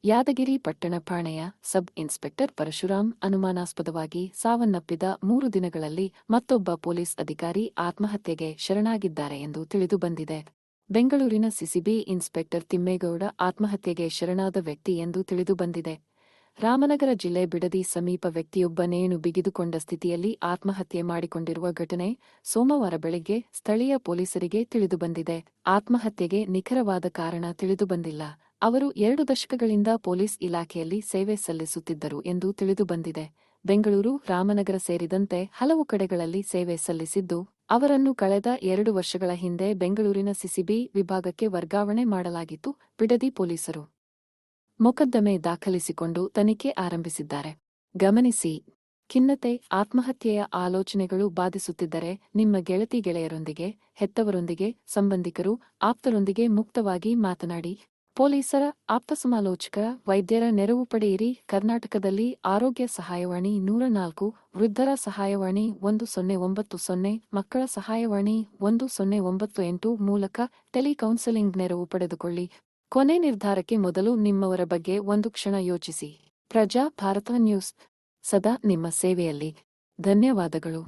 ಯಾದಗಿರಿ ಪಟ್ಟಣ ಠಾಣೆಯ sub inspector Parashuram ಅನುಮಾನಾಸ್ಪದವಾಗಿ ಸಾವನ್ನಪ್ಪಿದ 3 ದಿನಗಳಲ್ಲಿ ಮತ್ತೊಬ್ಬ ಪೊಲೀಸ್ ಅಧಿಕಾರಿ ಆತ್ಮಹತ್ಯೆಗೆ ಶರಣಾಗಿದ್ದಾರೆ ಎಂದು ತಿಳಿದುಬಂದಿದೆ. ಬೆಂಗಳೂರಿನ ಸಿಸಿಬಿ ಇನ್ಸ್ಪೆಕ್ಟರ್ ತಿಮ್ಮೇಗೌಡ ಆತ್ಮಹತ್ಯೆಗೆ ಶರಣಾದ ವ್ಯಕ್ತಿ ಎಂದು ತಿಳಿದುಬಂದಿದೆ. ರಾಮನಗರ ಜಿಲ್ಲೆ ಬಿಡದಿ ಸಮೀಪ ವ್ಯಕ್ತಿಯೊಬ್ಬ ನೇಣು ಬಿಗಿದುಕೊಂಡ ಸ್ಥಿತಿಯಲ್ಲಿ ಆತ್ಮಹತ್ಯೆ ಮಾಡಿಕೊಂಡಿರುವ ಘಟನೆ ಸೋಮವಾರ ಬೆಳಗ್ಗೆ ಸ್ಥಳೀಯ ಪೊಲೀಸರಿಗೆ ತಿಳಿದುಬಂದಿದೆ. ಆತ್ಮಹತ್ಯೆಗೆ ನಿಖರವಾದ ಕಾರಣ ತಿಳಿದುಬಂದಿಲ್ಲ. ಅವರು 2 ದಶಕಗಳಿಂದ ಪೊಲೀಸ್ ಇಲಾಖೆಯಲ್ಲಿ ಸೇವೆ ಸಲ್ಲಿಸುತ್ತಿದ್ದರು ಎಂದು ತಿಳಿದುಬಂದಿದೆ. ಬೆಂಗಳೂರು, ರಾಮನಗರ ಸೇರಿದಂತೆ ಹಲವು ಕಡೆಗಳಲ್ಲಿ ಸೇವೆ ಸಲ್ಲಿಸಿದ್ದು, ಅವರನ್ನು ಕಳೆದ 2 ವರ್ಷಗಳ ಹಿಂದೆ ಬೆಂಗಳೂರಿನ ಸಿಸಿಬಿ ವಿಭಾಗಕ್ಕೆ ವರ್ಗಾವಣೆ ಮಾಡಲಾಗಿತ್ತು. ಬಿಡದಿ ಪೊಲೀಸರು ಮೊಕದ್ದಮೆ ದಾಖಲಿಸಿಕೊಂಡು ತನಿಖೆ ಆರಂಭಿಸಿದ್ದಾರೆ. ಗಮನಿಸಿ, ಖಿನ್ನತೆ, ಆತ್ಮಹತ್ಯೆಯ ಆಲೋಚನೆಗಳು ಬಾಧಿಸುತ್ತಿದ್ದರೆ ನಿಮ್ಮ ಗೆಳತಿ-ಗೆಳೆಯರೊಂದಿಗೆ, ಹೆತ್ತವರೊಂದಿಗೆ, ಸಂಬಂಧಿಕರು, ಆಪ್ತರೊಂದಿಗೆ ಮುಕ್ತವಾಗಿ ಮಾತನಾಡಿ. ಪೊಲೀಸರ, ಆಪ್ತ ಸಮಾಲೋಚಕರ, ವೈದ್ಯರ ನೆರವು ಪಡೆಯಿರಿ. ಕರ್ನಾಟಕದಲ್ಲಿ ಆರೋಗ್ಯ ಸಹಾಯವಾಣಿ 104, ವೃದ್ಧರ ಸಹಾಯವಾಣಿ 1090, ಮಕ್ಕಳ ಸಹಾಯವಾಣಿ 1098 ಮೂಲಕ ಟೆಲಿಕೌನ್ಸೆಲಿಂಗ್ ನೆರವು ಪಡೆದುಕೊಳ್ಳಿ. ಕೊನೆ ನಿರ್ಧಾರಕ್ಕೆ ಮೊದಲು ನಿಮ್ಮವರ ಬಗ್ಗೆ ಒಂದು ಕ್ಷಣ ಯೋಚಿಸಿ. ಪ್ರಜಾ ಭಾರತ ನ್ಯೂಸ್ ಸದಾ ನಿಮ್ಮ ಸೇವೆಯಲ್ಲಿ. ಧನ್ಯವಾದಗಳು.